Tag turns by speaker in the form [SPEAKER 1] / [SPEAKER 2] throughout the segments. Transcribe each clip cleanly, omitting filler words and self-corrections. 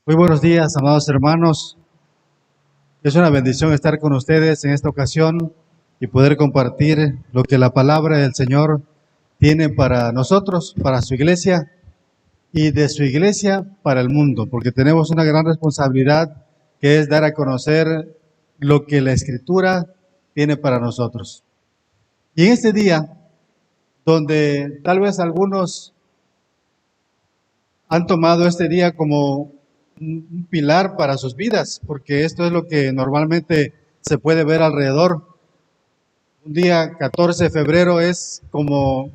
[SPEAKER 1] Muy buenos días, amados hermanos. Es una bendición estar con ustedes en esta ocasión y poder compartir lo que la palabra del Señor tiene para nosotros, para su iglesia y de su iglesia para el mundo, porque tenemos una gran responsabilidad que es dar a conocer lo que la Escritura tiene para nosotros. Y en este día, donde tal vez algunos han tomado este día como un pilar para sus vidas, porque esto es lo que normalmente se puede ver alrededor. Un día 14 de febrero es como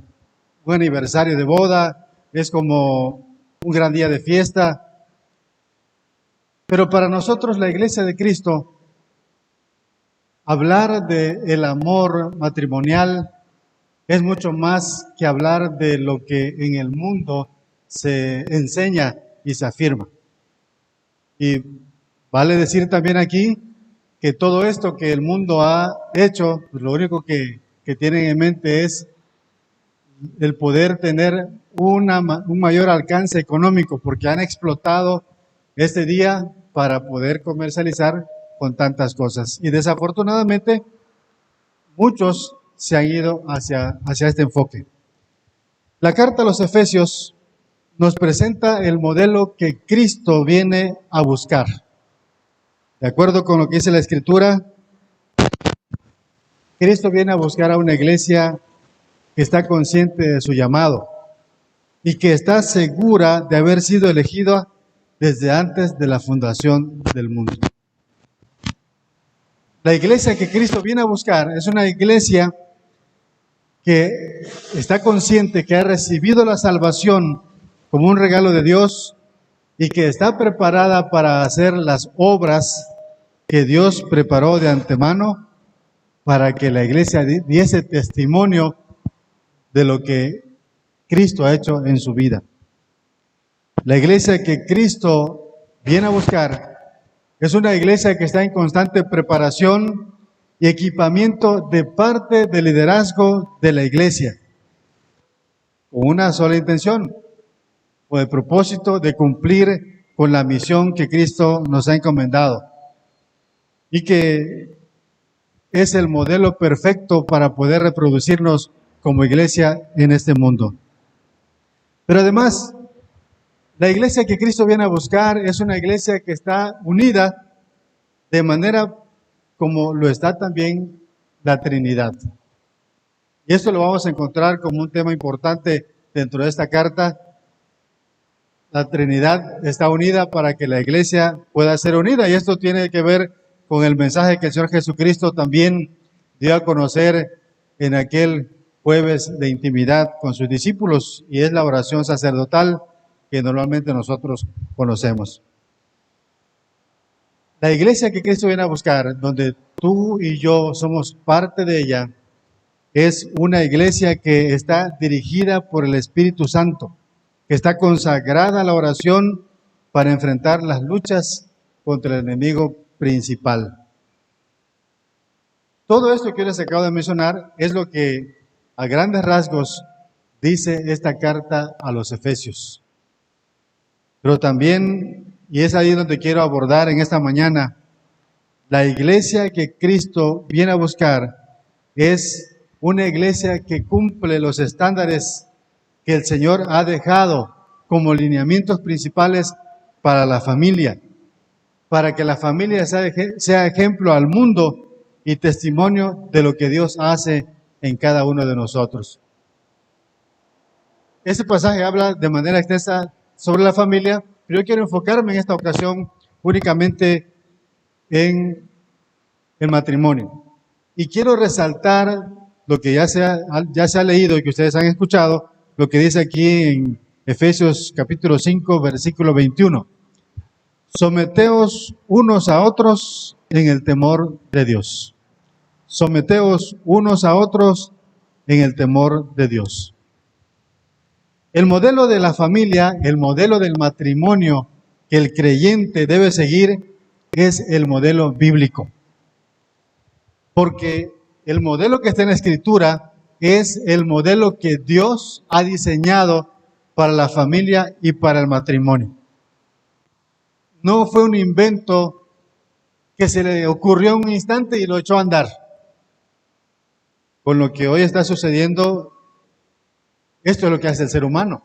[SPEAKER 1] un aniversario de boda, es como un gran día de fiesta, pero para nosotros la Iglesia de Cristo, hablar del amor matrimonial es mucho más que hablar de lo que en el mundo se enseña y se afirma. Y vale decir también aquí que todo esto que el mundo ha hecho, pues lo único que tienen en mente es el poder tener un mayor alcance económico, porque han explotado este día para poder comercializar con tantas cosas. Y desafortunadamente, muchos se han ido hacia este enfoque. La carta a los Efesios nos presenta el modelo que Cristo viene a buscar. De acuerdo con lo que dice la Escritura, Cristo viene a buscar a una iglesia que está consciente de su llamado y que está segura de haber sido elegida desde antes de la fundación del mundo. La iglesia que Cristo viene a buscar es una iglesia que está consciente que ha recibido la salvación como un regalo de Dios y que está preparada para hacer las obras que Dios preparó de antemano para que la iglesia diese testimonio de lo que Cristo ha hecho en su vida. La iglesia que Cristo viene a buscar es una iglesia que está en constante preparación y equipamiento de parte del liderazgo de la iglesia, con una sola intención o el propósito de cumplir con la misión que Cristo nos ha encomendado y que es el modelo perfecto para poder reproducirnos como iglesia en este mundo. Pero además, la iglesia que Cristo viene a buscar es una iglesia que está unida de manera como lo está también la Trinidad. Y esto lo vamos a encontrar como un tema importante dentro de esta carta. La Trinidad está unida para que la iglesia pueda ser unida, y esto tiene que ver con el mensaje que el Señor Jesucristo también dio a conocer en aquel jueves de intimidad con sus discípulos, y es la oración sacerdotal que normalmente nosotros conocemos. La iglesia que Cristo viene a buscar, donde tú y yo somos parte de ella, es una iglesia que está dirigida por el Espíritu Santo, que está consagrada a la oración para enfrentar las luchas contra el enemigo principal. Todo esto que les acabo de mencionar es lo que a grandes rasgos dice esta carta a los Efesios. Pero también, y es ahí donde quiero abordar en esta mañana, la iglesia que Cristo viene a buscar es una iglesia que cumple los estándares que el Señor ha dejado como lineamientos principales para la familia, para que la familia sea ejemplo al mundo y testimonio de lo que Dios hace en cada uno de nosotros. Este pasaje habla de manera extensa sobre la familia, pero yo quiero enfocarme en esta ocasión únicamente en el matrimonio. Y quiero resaltar lo que ya se ha leído y que ustedes han escuchado, lo que dice aquí en Efesios capítulo 5, versículo 21. Someteos unos a otros en el temor de Dios. Someteos unos a otros en el temor de Dios. El modelo de la familia, el modelo del matrimonio que el creyente debe seguir es el modelo bíblico. Porque el modelo que está en la Escritura es el modelo que Dios ha diseñado para la familia y para el matrimonio. no fue un invento que se le ocurrió en un instante y lo echó a andar. Con lo que hoy está sucediendo, esto es lo que hace el ser humano.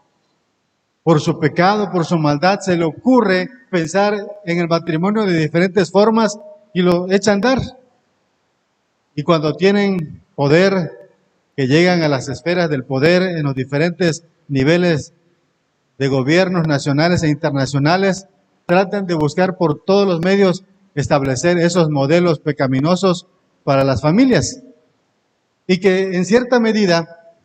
[SPEAKER 1] Por su pecado, por su maldad, se le ocurre pensar en el matrimonio de diferentes formas y lo echa a andar. Y cuando tienen poder, que llegan a las esferas del poder en los diferentes niveles de gobiernos nacionales e internacionales, tratan de buscar por todos los medios establecer esos modelos pecaminosos para las familias. Y que en cierta medida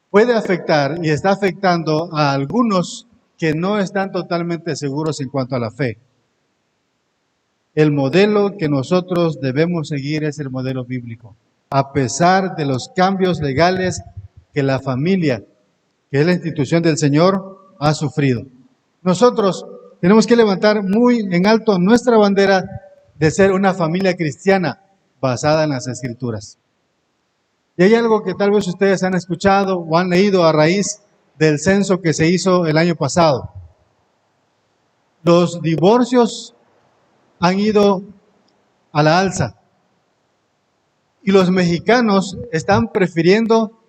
[SPEAKER 1] puede afectar y está afectando a algunos que no están totalmente seguros en cuanto a la fe. El modelo que nosotros debemos seguir es el modelo bíblico, a pesar de los cambios legales que la familia, que es la institución del Señor, ha sufrido. Nosotros tenemos que levantar muy en alto nuestra bandera de ser una familia cristiana basada en las Escrituras. Y hay algo que tal vez ustedes han escuchado o han leído a raíz del censo que se hizo el año pasado. Los divorcios han ido a la alza y los mexicanos están prefiriendo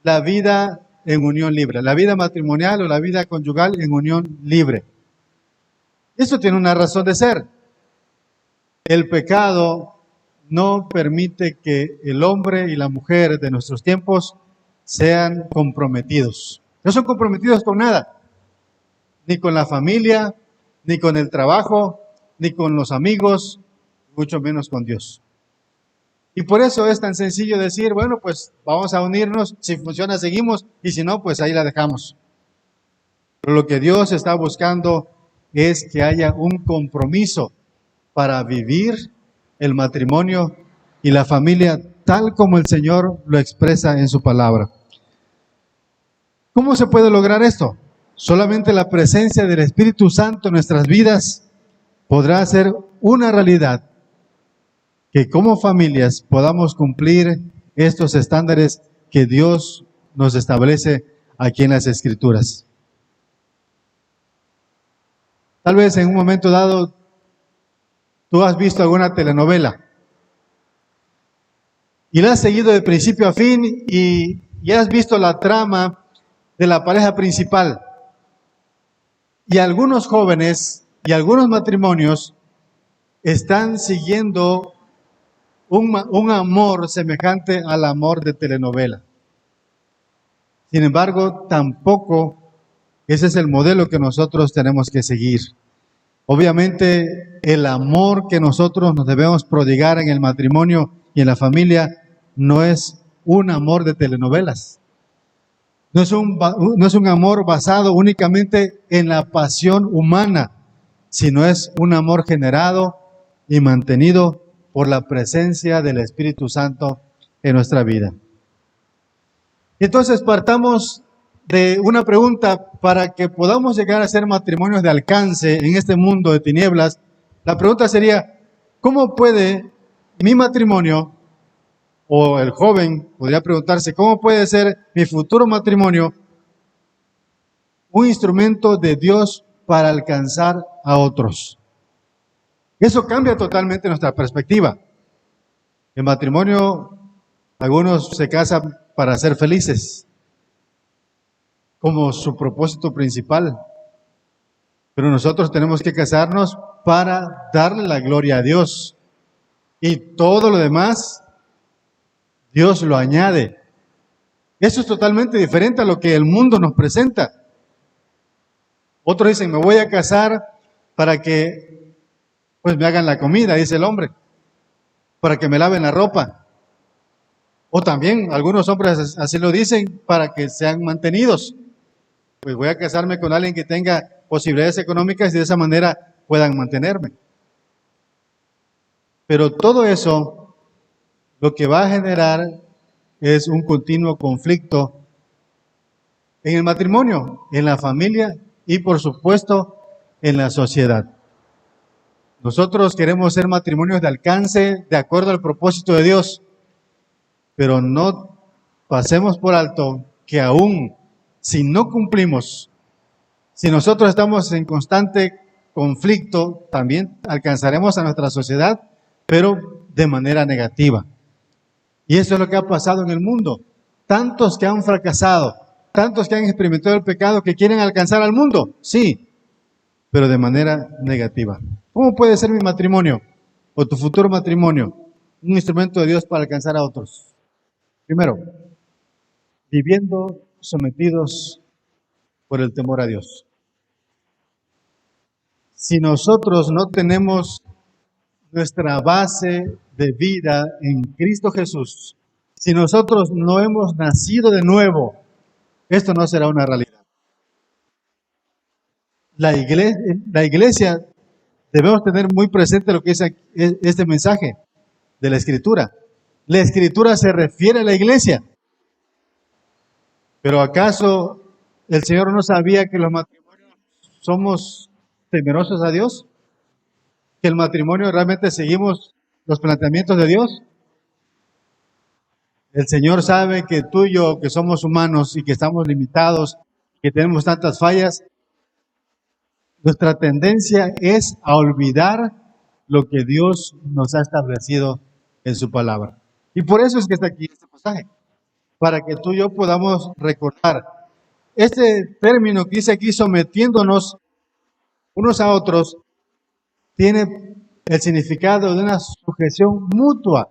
[SPEAKER 1] la vida en unión libre, la vida matrimonial o la vida conyugal en unión libre. Eso tiene una razón de ser. El pecado no permite que el hombre y la mujer de nuestros tiempos sean comprometidos. No son comprometidos con nada, ni con la familia, ni con el trabajo, ni con los amigos, mucho menos con Dios. Y por eso es tan sencillo decir, bueno, pues vamos a unirnos, si funciona seguimos, y si no, pues ahí la dejamos. Pero lo que Dios está buscando es que haya un compromiso para vivir el matrimonio y la familia tal como el Señor lo expresa en su palabra. ¿Cómo se puede lograr esto? Solamente la presencia del Espíritu Santo en nuestras vidas podrá hacer una realidad que como familias podamos cumplir estos estándares que Dios nos establece aquí en las Escrituras. Tal vez en un momento dado tú has visto alguna telenovela y la has seguido de principio a fin y has visto la trama de la pareja principal. Y algunos jóvenes y algunos matrimonios están siguiendo un amor semejante al amor de telenovela. Sin embargo, tampoco ese es el modelo que nosotros tenemos que seguir. Obviamente, el amor que nosotros nos debemos prodigar en el matrimonio y en la familia no es un amor de telenovelas. No es un amor basado únicamente en la pasión humana, sino es un amor generado y mantenido por la presencia del Espíritu Santo en nuestra vida. Entonces, partamos de una pregunta para que podamos llegar a ser matrimonios de alcance en este mundo de tinieblas. La pregunta sería, ¿cómo puede mi matrimonio, o el joven podría preguntarse, cómo puede ser mi futuro matrimonio un instrumento de Dios para alcanzar a otros? Eso cambia totalmente nuestra perspectiva. El matrimonio, algunos se casan para ser felices, como su propósito principal. Pero nosotros tenemos que casarnos para darle la gloria a Dios. Y todo lo demás, Dios lo añade. Eso es totalmente diferente a lo que el mundo nos presenta. Otros dicen, me voy a casar para que pues me hagan la comida, dice el hombre, para que me laven la ropa. O también algunos hombres así lo dicen, para que sean mantenidos. Pues voy a casarme con alguien que tenga posibilidades económicas y de esa manera puedan mantenerme. Pero todo eso lo que va a generar es un continuo conflicto en el matrimonio, en la familia y por supuesto en la sociedad. Nosotros queremos ser matrimonios de alcance de acuerdo al propósito de Dios, pero no pasemos por alto que aún si no cumplimos, si nosotros estamos en constante conflicto, también alcanzaremos a nuestra sociedad, pero de manera negativa. Y eso es lo que ha pasado en el mundo. Tantos que han fracasado, tantos que han experimentado el pecado que quieren alcanzar al mundo, sí, pero de manera negativa. ¿Cómo puede ser mi matrimonio o tu futuro matrimonio un instrumento de Dios para alcanzar a otros? Primero, viviendo sometidos por el temor a Dios. Si nosotros no tenemos nuestra base de vida en Cristo Jesús, si nosotros no hemos nacido de nuevo, esto no será una realidad. La iglesia debemos tener muy presente lo que es este mensaje de la Escritura. La Escritura se refiere a la iglesia. Pero ¿acaso el Señor no sabía que los matrimonios somos temerosos a Dios? ¿Que el matrimonio realmente seguimos los planteamientos de Dios? El Señor sabe que tú y yo, que somos humanos y que estamos limitados, que tenemos tantas fallas, nuestra tendencia es a olvidar lo que Dios nos ha establecido en su palabra. Y por eso es que está aquí este pasaje, para que tú y yo podamos recordar. Este término que dice aquí, sometiéndonos unos a otros, tiene el significado de una sujeción mutua.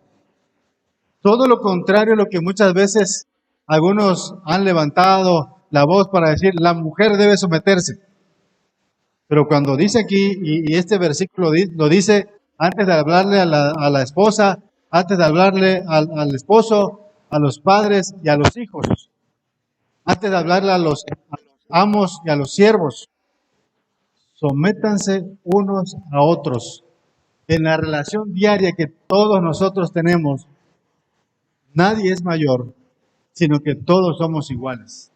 [SPEAKER 1] Todo lo contrario a lo que muchas veces algunos han levantado la voz para decir, la mujer debe someterse. Pero cuando dice aquí, y este versículo lo dice antes de hablarle a la esposa, antes de hablarle al esposo, a los padres y a los hijos, antes de hablarle a los amos y a los siervos, sométanse unos a otros. En la relación diaria que todos nosotros tenemos, nadie es mayor, sino que todos somos iguales.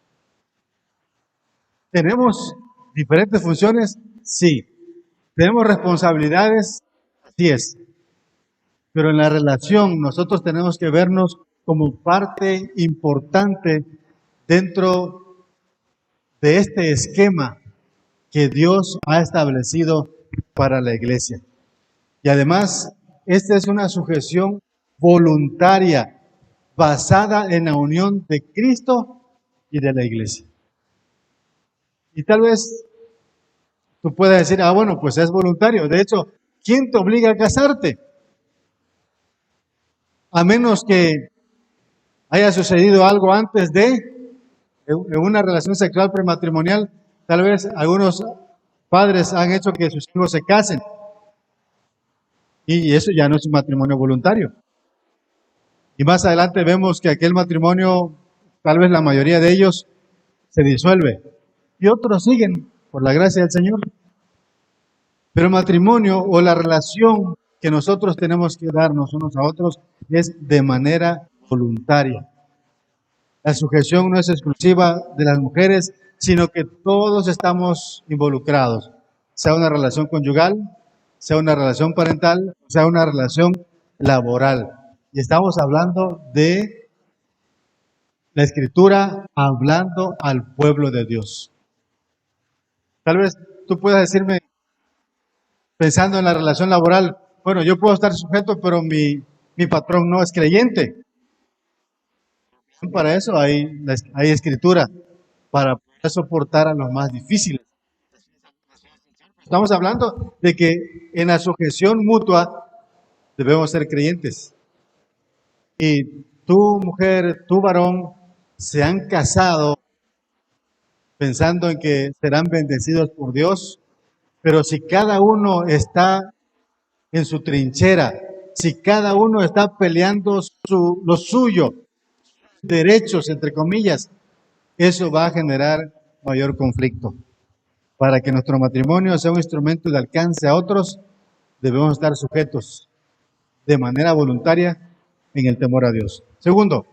[SPEAKER 1] ¿Tenemos diferentes funciones? Sí. ¿Tenemos responsabilidades? Así es. Pero en la relación nosotros tenemos que vernos como parte importante dentro de este esquema que Dios ha establecido para la iglesia. Y además, esta es una sujeción voluntaria basada en la unión de Cristo y de la iglesia. Y tal vez tú puedas decir, bueno, pues es voluntario. De hecho, ¿quién te obliga a casarte? A menos que haya sucedido algo antes de una relación sexual prematrimonial, tal vez algunos padres han hecho que sus hijos se casen. Y eso ya no es un matrimonio voluntario. Y más adelante vemos que aquel matrimonio, tal vez la mayoría de ellos, se disuelve. Y otros siguen, por la gracia del Señor. Pero el matrimonio o la relación que nosotros tenemos que darnos unos a otros es de manera voluntaria. La sujeción no es exclusiva de las mujeres, sino que todos estamos involucrados, sea una relación conyugal, sea una relación parental, sea una relación laboral. Y estamos hablando de la Escritura hablando al pueblo de Dios. Tal vez tú puedas decirme, pensando en la relación laboral, bueno, yo puedo estar sujeto, pero mi patrón no es creyente. Para eso hay Escritura, para poder soportar a los más difíciles. Estamos hablando de que en la sujeción mutua debemos ser creyentes. Y tú, mujer, tú, varón, se han casado pensando en que serán bendecidos por Dios, pero si cada uno está en su trinchera, si cada uno está peleando lo suyo, derechos, entre comillas, eso va a generar mayor conflicto. Para que nuestro matrimonio sea un instrumento de alcance a otros, debemos estar sujetos de manera voluntaria en el temor a Dios. Segundo,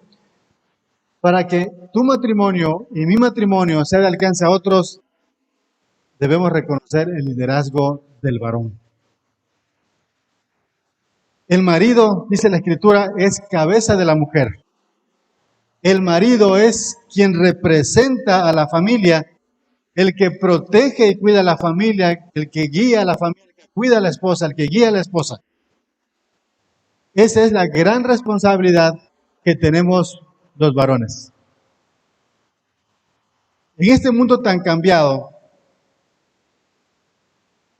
[SPEAKER 1] para que tu matrimonio y mi matrimonio sea de alcance a otros, debemos reconocer el liderazgo del varón. El marido, dice la Escritura, es cabeza de la mujer. El marido es quien representa a la familia, el que protege y cuida a la familia, el que guía a la familia, el que cuida a la esposa, el que guía a la esposa. Esa es la gran responsabilidad que tenemos los varones. En este mundo tan cambiado,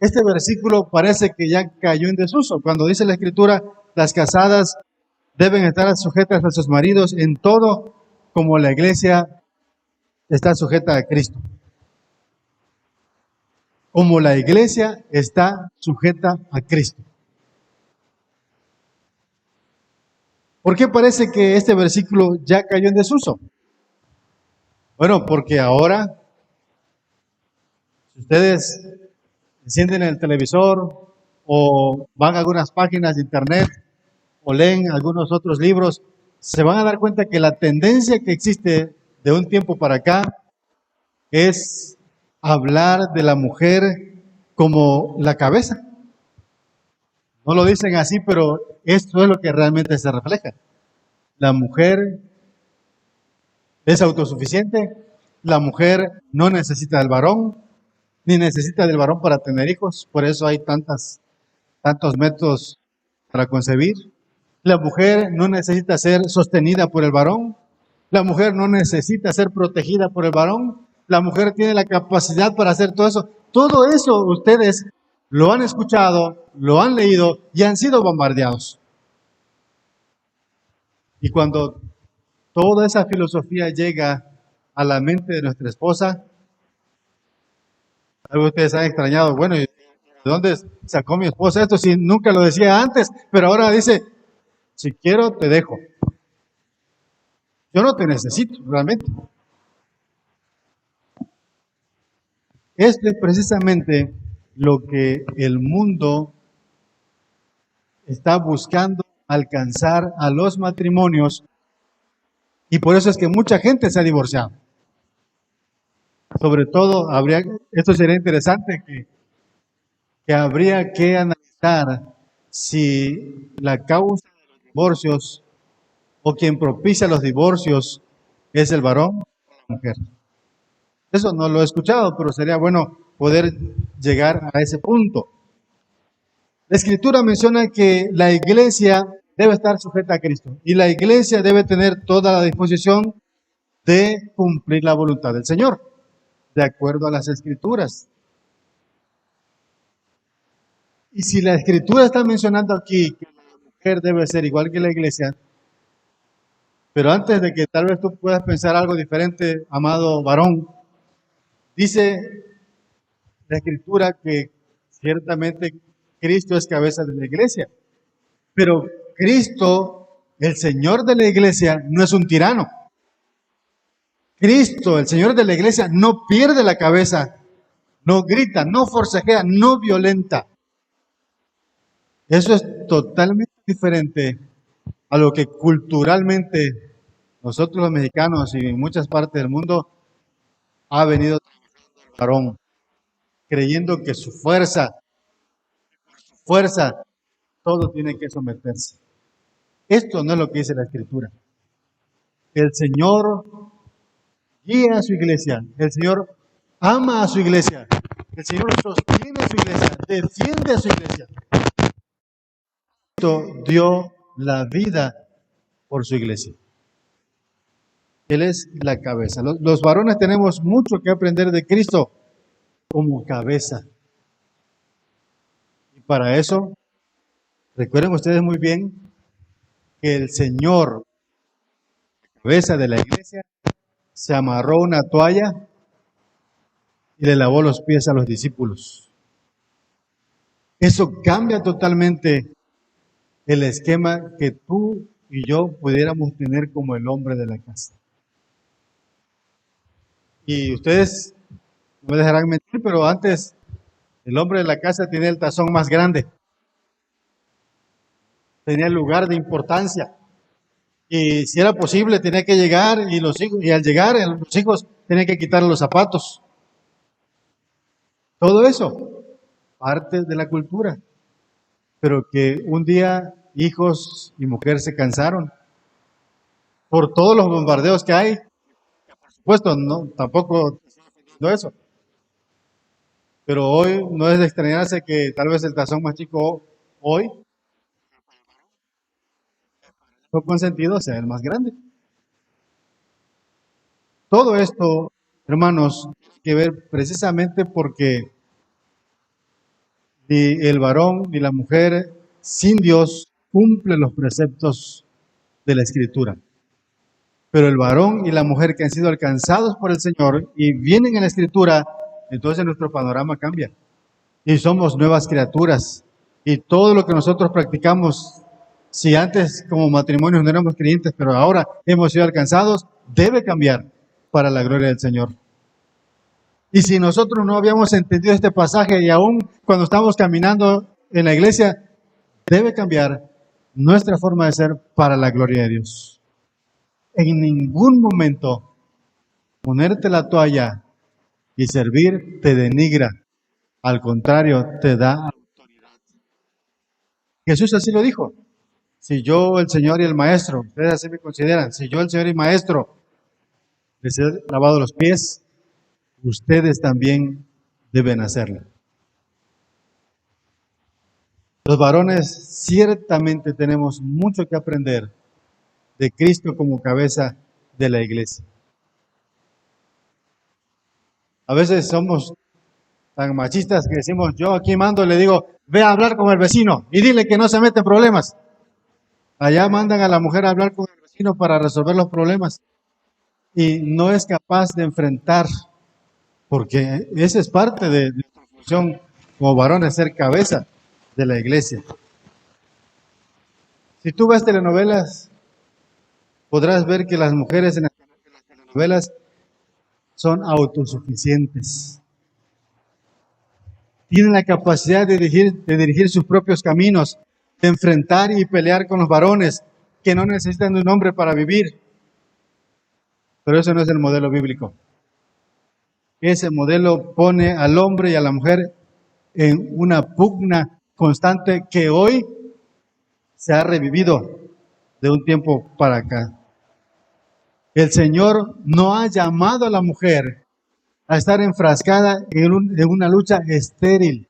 [SPEAKER 1] este versículo parece que ya cayó en desuso. Cuando dice la Escritura, las casadas deben estar sujetas a sus maridos en todo, como la iglesia está sujeta a Cristo. Como la iglesia está sujeta a Cristo. ¿Por qué parece que este versículo ya cayó en desuso? Bueno, porque ahora, si ustedes encienden el televisor o van a algunas páginas de internet o leen algunos otros libros, se van a dar cuenta que la tendencia que existe de un tiempo para acá es hablar de la mujer como la cabeza. No lo dicen así, pero esto es lo que realmente se refleja. La mujer es autosuficiente, la mujer no necesita del varón, ni necesita del varón para tener hijos, por eso hay tantos métodos para concebir. La mujer no necesita ser sostenida por el varón, la mujer no necesita ser protegida por el varón, la mujer tiene la capacidad para hacer todo eso. Todo eso ustedes lo han escuchado, lo han leído y han sido bombardeados. Y cuando toda esa filosofía llega a la mente de nuestra esposa, algo ustedes han extrañado, bueno, ¿de dónde sacó mi esposa esto? Si nunca lo decía antes, pero ahora dice, si quiero te dejo. Yo no te necesito, realmente. Esto es precisamente lo que el mundo está buscando alcanzar a los matrimonios, y por eso es que mucha gente se ha divorciado. Sobre todo, esto sería interesante que habría que analizar si la causa de los divorcios o quien propicia los divorcios es el varón o la mujer. Eso no lo he escuchado, pero sería bueno poder llegar a ese punto. La Escritura menciona que la iglesia debe estar sujeta a Cristo y la iglesia debe tener toda la disposición de cumplir la voluntad del Señor, de acuerdo a las Escrituras. Y si la Escritura está mencionando aquí que la mujer debe ser igual que la iglesia, pero antes de que tal vez tú puedas pensar algo diferente, amado varón, dice la Escritura que ciertamente Cristo es cabeza de la iglesia, pero Cristo, el Señor de la iglesia, no es un tirano. Cristo, el Señor de la iglesia, no pierde la cabeza, no grita, no forcejea, no violenta. Eso es totalmente diferente a lo que culturalmente nosotros los mexicanos y en muchas partes del mundo ha venido el varón, creyendo que su fuerza, todo tiene que someterse. Esto no es lo que dice la Escritura. El Señor guía a su iglesia, el Señor ama a su iglesia, el Señor sostiene a su iglesia, defiende a su iglesia. Cristo dio la vida por su iglesia. Él es la cabeza. Los varones tenemos mucho que aprender de Cristo como cabeza. Y para eso, recuerden ustedes muy bien que el Señor, cabeza de la iglesia, se amarró una toalla y le lavó los pies a los discípulos. Eso cambia totalmente el esquema que tú y yo pudiéramos tener como el hombre de la casa. Y ustedes no me dejarán mentir, pero antes el hombre de la casa tenía el tazón más grande. Tenía el lugar de importancia. Y si era posible, tenía que llegar y al llegar los hijos tenían que quitarle los zapatos. Todo eso, parte de la cultura. Pero que un día hijos y mujeres se cansaron por todos los bombardeos que hay. Por supuesto, no, tampoco no eso. Pero hoy no es de extrañarse que tal vez el tazón más chico hoy, no consentido, sea el más grande. Todo esto, hermanos, tiene que ver precisamente porque ni el varón ni la mujer sin Dios cumple los preceptos de la Escritura. Pero el varón y la mujer que han sido alcanzados por el Señor y vienen en la Escritura, entonces nuestro panorama cambia. Y somos nuevas criaturas. Y todo lo que nosotros practicamos, si antes como matrimonios no éramos creyentes, pero ahora hemos sido alcanzados, debe cambiar para la gloria del Señor. Y si nosotros no habíamos entendido este pasaje y aún cuando estamos caminando en la iglesia, debe cambiar nuestra forma de ser para la gloria de Dios. En ningún momento ponerte la toalla y servir te denigra. Al contrario, te da. Jesús así lo dijo. Si yo, el Señor y el Maestro, ustedes así me consideran, si yo, el Señor y Maestro, les he lavado los pies, ustedes también deben hacerlo. Los varones ciertamente tenemos mucho que aprender de Cristo como cabeza de la iglesia. A veces somos tan machistas que decimos, yo aquí mando, le digo, ve a hablar con el vecino y dile que no se mete en problemas. Allá mandan a la mujer a hablar con el vecino para resolver los problemas y no es capaz de enfrentar, porque esa es parte de nuestra función como varones, ser cabeza de la iglesia. Si tú ves telenovelas, podrás ver que las mujeres en las telenovelas son autosuficientes. Tienen la capacidad de dirigir sus propios caminos, de enfrentar y pelear con los varones que no necesitan de un hombre para vivir. Pero eso no es el modelo bíblico. Ese modelo pone al hombre y a la mujer en una pugna constante que hoy se ha revivido de un tiempo para acá. El Señor no ha llamado a la mujer a estar enfrascada en una lucha estéril,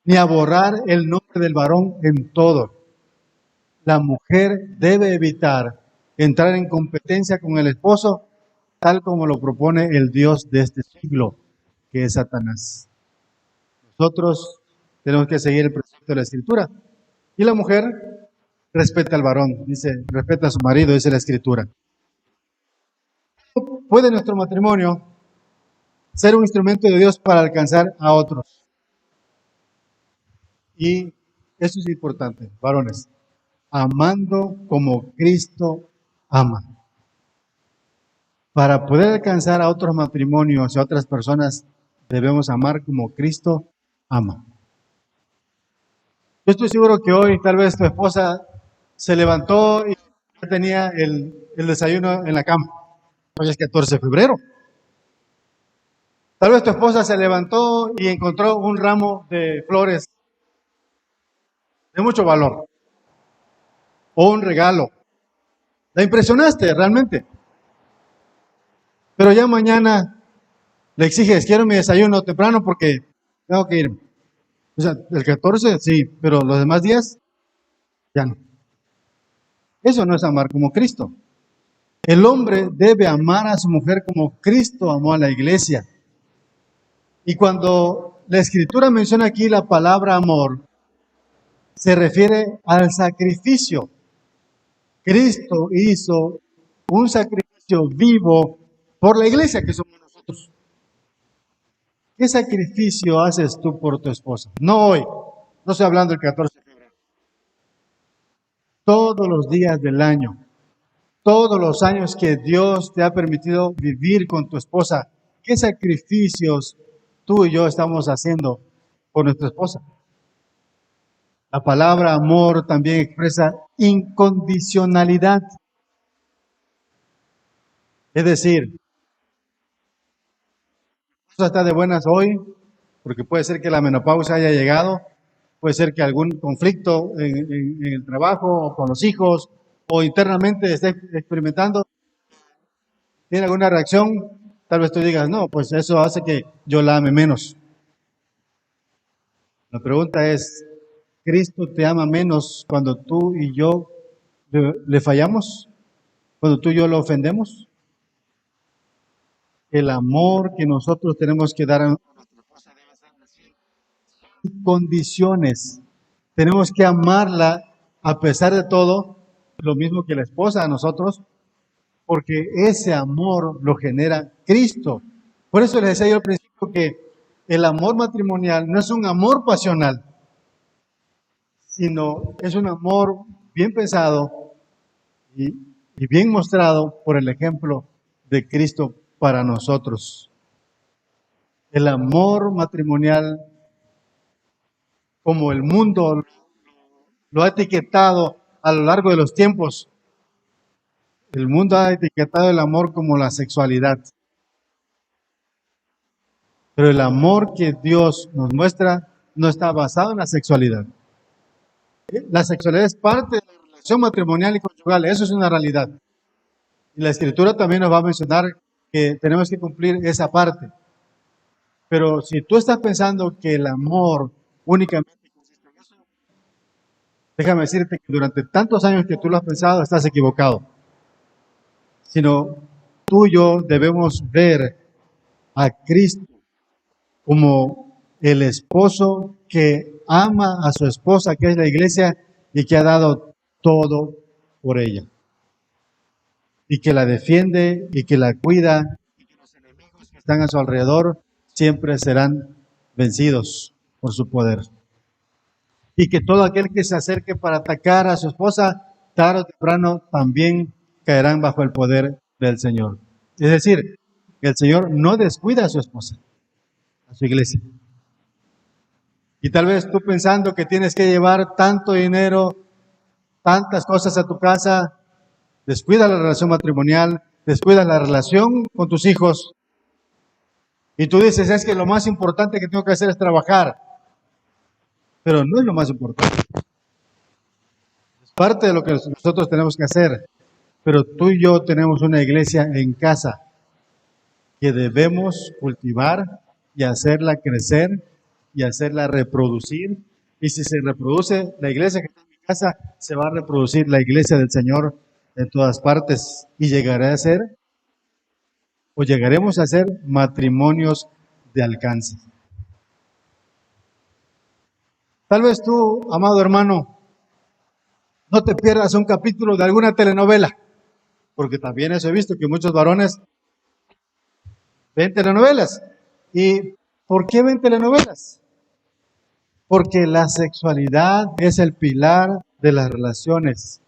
[SPEAKER 1] ni a borrar el nombre del varón en todo. La mujer debe evitar entrar en competencia con el esposo, tal como lo propone el Dios de este siglo, que es Satanás. Nosotros tenemos que seguir el precepto de la Escritura. Y la mujer respeta al varón, dice, respeta a su marido, dice la Escritura. ¿Puede nuestro matrimonio ser un instrumento de Dios para alcanzar a otros? Y eso es importante, varones, amando como Cristo ama. Para poder alcanzar a otros matrimonios y a otras personas, debemos amar como Cristo ama. Yo estoy seguro que hoy tal vez tu esposa se levantó y ya tenía el desayuno en la cama. Hoy es 14 de febrero. Tal vez tu esposa se levantó y encontró un ramo de flores de mucho valor. O un regalo. La impresionaste realmente. Pero ya mañana le exiges, quiero mi desayuno temprano porque tengo que ir. O sea, el 14 sí, pero los demás días ya no. Eso no es amar como Cristo. El hombre debe amar a su mujer como Cristo amó a la iglesia. Y cuando la Escritura menciona aquí la palabra amor, se refiere al sacrificio. Cristo hizo un sacrificio vivo por la iglesia que somos nosotros. ¿Qué sacrificio haces tú por tu esposa? No hoy, no estoy hablando del 14 de febrero. Todos los días del año, todos los años que Dios te ha permitido vivir con tu esposa, ¿qué sacrificios tú y yo estamos haciendo por nuestra esposa? La palabra amor también expresa incondicionalidad. Es decir, está de buenas hoy, porque puede ser que la menopausia haya llegado, puede ser que algún conflicto en el trabajo o con los hijos o internamente esté experimentando, tiene alguna reacción, tal vez tú digas, no, pues eso hace que yo la ame menos. La pregunta es, ¿Cristo te ama menos cuando tú y yo le fallamos? ¿Cuando tú y yo lo ofendemos? El amor que nosotros tenemos que dar a nuestra esposa debe ser sin condiciones. Tenemos que amarla a pesar de todo, lo mismo que la esposa a nosotros, porque ese amor lo genera Cristo. Por eso les decía yo al principio que el amor matrimonial no es un amor pasional, sino es un amor bien pensado y, y bien mostrado por el ejemplo de Cristo para nosotros. El amor matrimonial, como el mundo lo ha etiquetado a lo largo de los tiempos, el mundo ha etiquetado el amor como la sexualidad. Pero el amor que Dios nos muestra no está basado en la sexualidad. La sexualidad es parte de la relación matrimonial y conyugal, eso es una realidad. Y la Escritura también nos va a mencionar que tenemos que cumplir esa parte. Pero si tú estás pensando que el amor únicamente consiste en eso, déjame decirte que durante tantos años que tú lo has pensado, estás equivocado. Sino tú y yo debemos ver a Cristo como el esposo que ama a su esposa, que es la iglesia, y que ha dado todo por ella. Y que la defiende y que la cuida, y que los enemigos que están a su alrededor siempre serán vencidos por su poder. Y que todo aquel que se acerque para atacar a su esposa, tarde o temprano también caerán bajo el poder del Señor. Es decir, el Señor no descuida a su esposa, a su iglesia. Y tal vez tú pensando que tienes que llevar tanto dinero, tantas cosas a tu casa, descuida la relación matrimonial, descuida la relación con tus hijos. Y tú dices, es que lo más importante que tengo que hacer es trabajar. Pero no es lo más importante. Es parte de lo que nosotros tenemos que hacer. Pero tú y yo tenemos una iglesia en casa que debemos cultivar y hacerla crecer y hacerla reproducir. Y si se reproduce la iglesia que está en mi casa, se va a reproducir la iglesia del Señor en todas partes y llegará a ser, o llegaremos a ser matrimonios de alcance. Tal vez tú, amado hermano, no te pierdas un capítulo de alguna telenovela, porque también eso he visto que muchos varones ven telenovelas. ¿Y por qué ven telenovelas? Porque la sexualidad es el pilar de las relaciones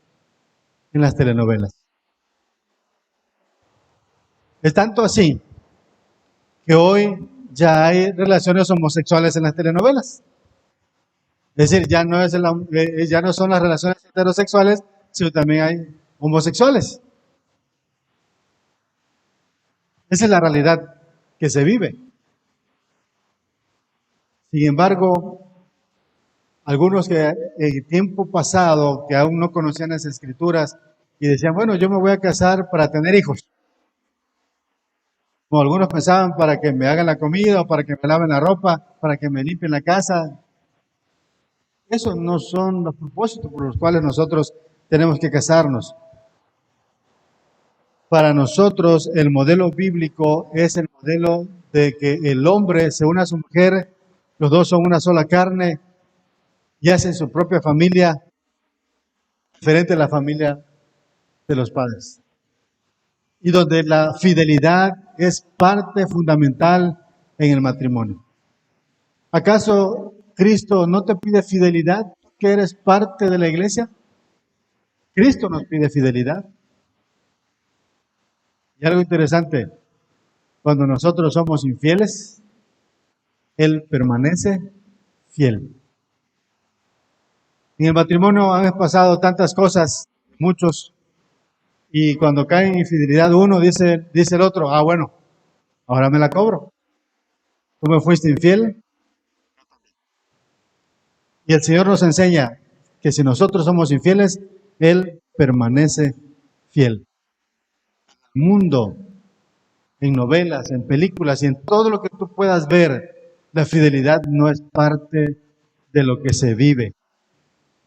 [SPEAKER 1] en las telenovelas. Es tanto así que hoy ya hay relaciones homosexuales en las telenovelas. Es decir, ya no son las relaciones heterosexuales, sino también hay homosexuales. Esa es la realidad que se vive. Sin embargo, algunos que en el tiempo pasado, que aún no conocían las escrituras, y decían, bueno, yo me voy a casar para tener hijos. Como algunos pensaban, para que me hagan la comida, o para que me laven la ropa, para que me limpien la casa. Esos no son los propósitos por los cuales nosotros tenemos que casarnos. Para nosotros el modelo bíblico es el modelo de que el hombre se une a su mujer, los dos son una sola carne y hacen su propia familia, diferente a la familia de los padres. Y donde la fidelidad es parte fundamental en el matrimonio. ¿Acaso Cristo no te pide fidelidad, que eres parte de la iglesia? Cristo nos pide fidelidad. Y algo interesante, cuando nosotros somos infieles, Él permanece fiel. En el matrimonio han pasado tantas cosas, muchos, y cuando cae en infidelidad uno, dice el otro, ah, bueno, ahora me la cobro. Tú me fuiste infiel. Y el Señor nos enseña que si nosotros somos infieles, Él permanece fiel. En el mundo, en novelas, en películas y en todo lo que tú puedas ver, la fidelidad no es parte de lo que se vive.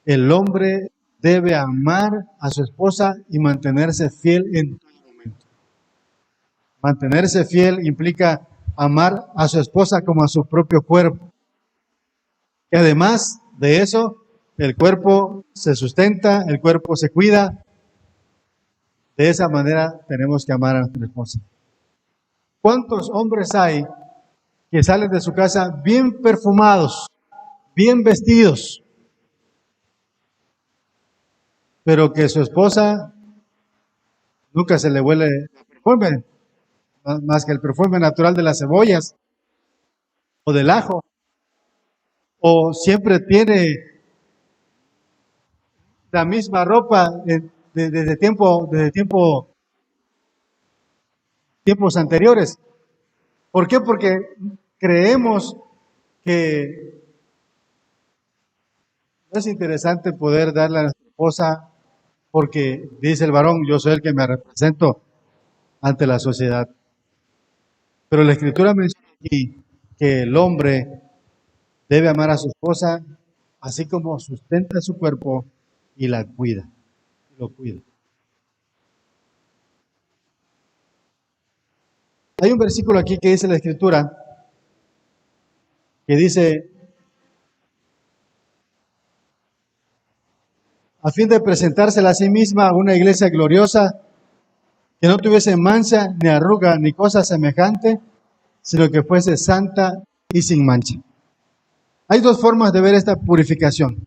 [SPEAKER 1] El hombre debe amar a su esposa y mantenerse fiel en todo momento. Mantenerse fiel implica amar a su esposa como a su propio cuerpo. Y además de eso, el cuerpo se sustenta, el cuerpo se cuida. De esa manera tenemos que amar a nuestra esposa. ¿Cuántos hombres hay que salen de su casa bien perfumados, bien vestidos, pero que su esposa nunca se le huele el perfume, más que el perfume natural de las cebollas o del ajo, o siempre tiene la misma ropa desde tiempos anteriores? ¿Por qué? Porque creemos que no es interesante poder darle a nuestra esposa porque dice el varón, yo soy el que me represento ante la sociedad. Pero la Escritura menciona aquí que el hombre debe amar a su esposa, así como sustenta su cuerpo y la cuida, lo cuida. Hay un versículo aquí que dice la Escritura, que dice, a fin de presentársela a sí misma a una iglesia gloriosa, que no tuviese mancha, ni arruga, ni cosa semejante, sino que fuese santa y sin mancha. Hay dos formas de ver esta purificación.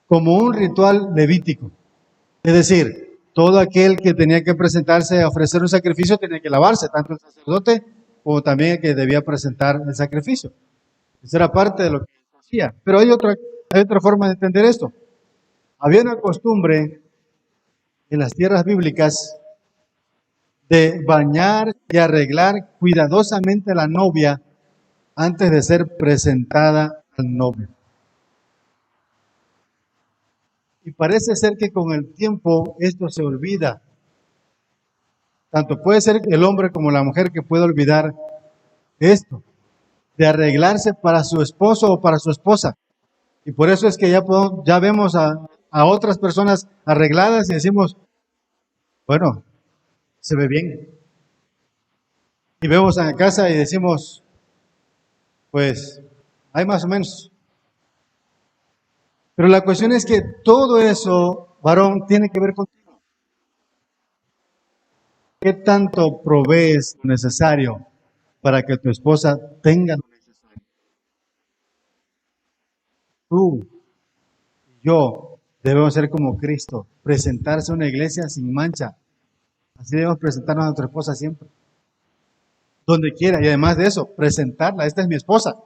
[SPEAKER 1] Como un ritual levítico. Es decir, todo aquel que tenía que presentarse a ofrecer un sacrificio tenía que lavarse, tanto el sacerdote como también el que debía presentar el sacrificio. Eso era parte de lo que se hacía. Pero hay otra forma de entender esto. Había una costumbre en las tierras bíblicas de bañar y arreglar cuidadosamente a la novia antes de ser presentada al novio. Y parece ser que con el tiempo esto se olvida. Tanto puede ser el hombre como la mujer que puede olvidar esto, de arreglarse para su esposo o para su esposa. Y por eso es que ya vemos a otras personas arregladas y decimos, bueno, se ve bien. Y vemos a la casa y decimos, pues, hay más o menos. Pero la cuestión es que todo eso, varón, tiene que ver contigo. ¿Qué tanto provees lo necesario para que tu esposa tenga lo necesario? Tú y yo debemos ser como Cristo, presentarse a una iglesia sin mancha. Así debemos presentarnos a nuestra esposa siempre, donde quiera. Y además de eso, presentarla. Esta es mi esposa,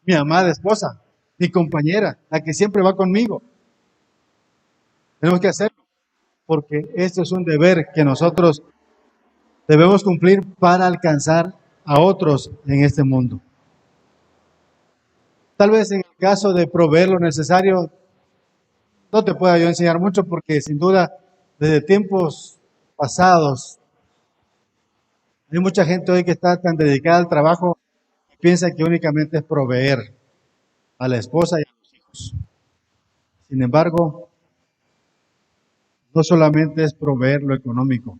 [SPEAKER 1] mi amada esposa, mi compañera, la que siempre va conmigo. Tenemos que hacerlo, porque esto es un deber que nosotros debemos cumplir para alcanzar a otros en este mundo. Tal vez en el caso de proveer lo necesario, no te pueda yo enseñar mucho porque sin duda desde tiempos pasados hay mucha gente hoy que está tan dedicada al trabajo y piensa que únicamente es proveer a la esposa y a los hijos. Sin embargo, no solamente es proveer lo económico,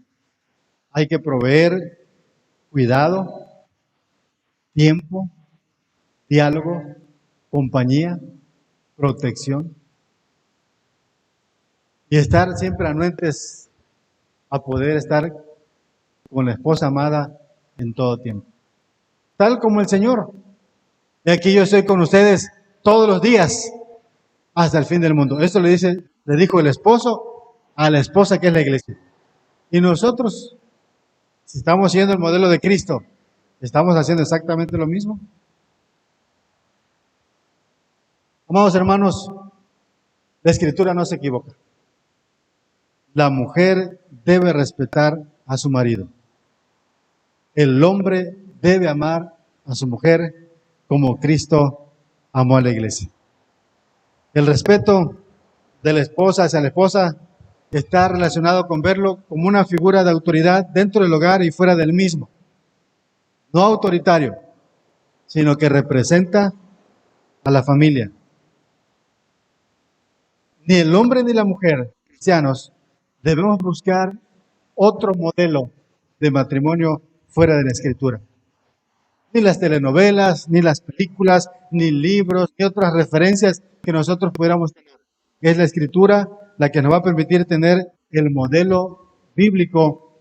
[SPEAKER 1] hay que proveer cuidado, tiempo, diálogo, compañía, protección y estar siempre anuentes a poder estar con la esposa amada en todo tiempo. Tal como el Señor. Y aquí yo estoy con ustedes todos los días hasta el fin del mundo. Esto le dijo el esposo a la esposa que es la iglesia. Y nosotros, si estamos siguiendo el modelo de Cristo, ¿estamos haciendo exactamente lo mismo? Amados hermanos, la Escritura no se equivoca. La mujer debe respetar a su marido. El hombre debe amar a su mujer como Cristo amó a la iglesia. El respeto de la esposa hacia la esposa está relacionado con verlo como una figura de autoridad dentro del hogar y fuera del mismo. No autoritario, sino que representa a la familia. Ni el hombre ni la mujer, cristianos, debemos buscar otro modelo de matrimonio fuera de la Escritura. Ni las telenovelas, ni las películas, ni libros, ni otras referencias que nosotros pudiéramos tener. Es la Escritura la que nos va a permitir tener el modelo bíblico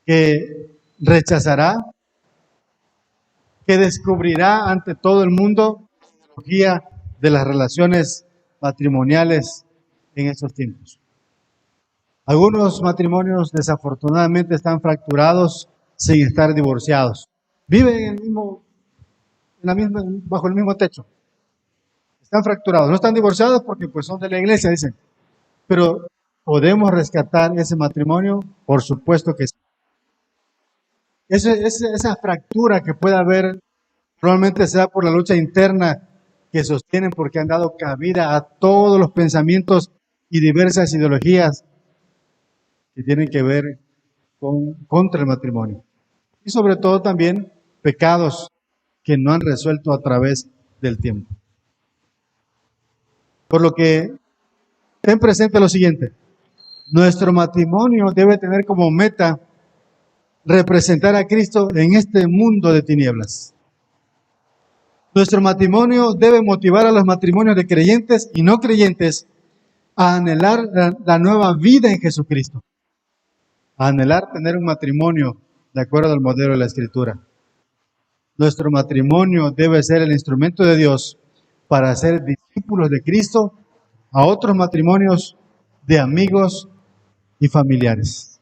[SPEAKER 1] que rechazará, que descubrirá ante todo el mundo la teología de las relaciones matrimoniales en estos tiempos. Algunos matrimonios desafortunadamente están fracturados sin estar divorciados. Viven bajo el mismo techo. Están fracturados. No están divorciados porque pues son de la iglesia, dicen. Pero ¿podemos rescatar ese matrimonio? Por supuesto que sí. Esa fractura que pueda haber probablemente sea por la lucha interna que sostienen porque han dado cabida a todos los pensamientos y diversas ideologías que tienen que ver contra el matrimonio. Y sobre todo también pecados que no han resuelto a través del tiempo. Por lo que ten presente lo siguiente: nuestro matrimonio debe tener como meta representar a Cristo en este mundo de tinieblas. Nuestro matrimonio debe motivar a los matrimonios de creyentes y no creyentes a anhelar la nueva vida en Jesucristo, a anhelar tener un matrimonio de acuerdo al modelo de la Escritura. Nuestro matrimonio debe ser el instrumento de Dios para ser discípulos de Cristo a otros matrimonios de amigos y familiares.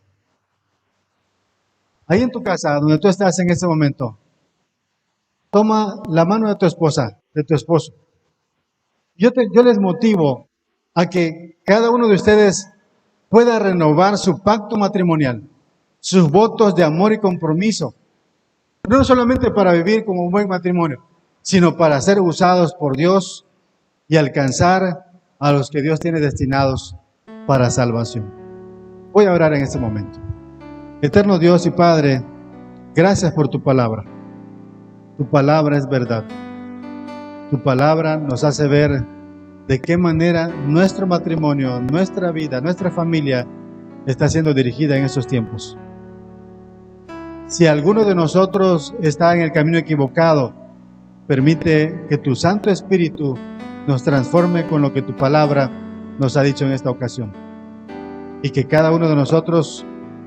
[SPEAKER 1] Ahí en tu casa, donde tú estás en este momento, toma la mano de tu esposa, de tu esposo. Yo les motivo a que cada uno de ustedes pueda renovar su pacto matrimonial, sus votos de amor y compromiso, no solamente para vivir como un buen matrimonio, sino para ser usados por Dios y alcanzar a los que Dios tiene destinados para salvación. Voy a orar en este momento. Eterno Dios y Padre, gracias por tu palabra. Tu palabra es verdad. Tu palabra nos hace ver de qué manera nuestro matrimonio, nuestra vida, nuestra familia está siendo dirigida en estos tiempos. Si alguno de nosotros está en el camino equivocado, permite que tu Santo Espíritu nos transforme con lo que tu palabra nos ha dicho en esta ocasión. Y que cada uno de nosotros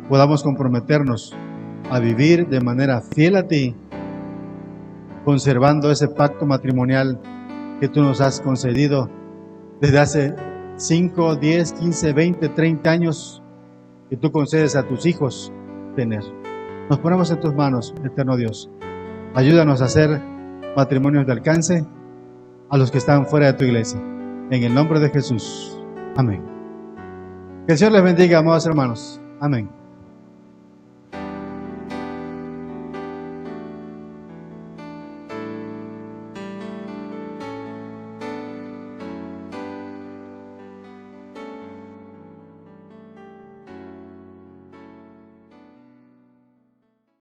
[SPEAKER 1] podamos comprometernos a vivir de manera fiel a ti, conservando ese pacto matrimonial que tú nos has concedido desde hace 5, 10, 15, 20, 30 años que tú concedes a tus hijos tener. Nos ponemos en tus manos, eterno Dios. Ayúdanos a hacer matrimonios de alcance a los que están fuera de tu iglesia. En el nombre de Jesús. Amén. Que el Señor les bendiga, amados hermanos. Amén.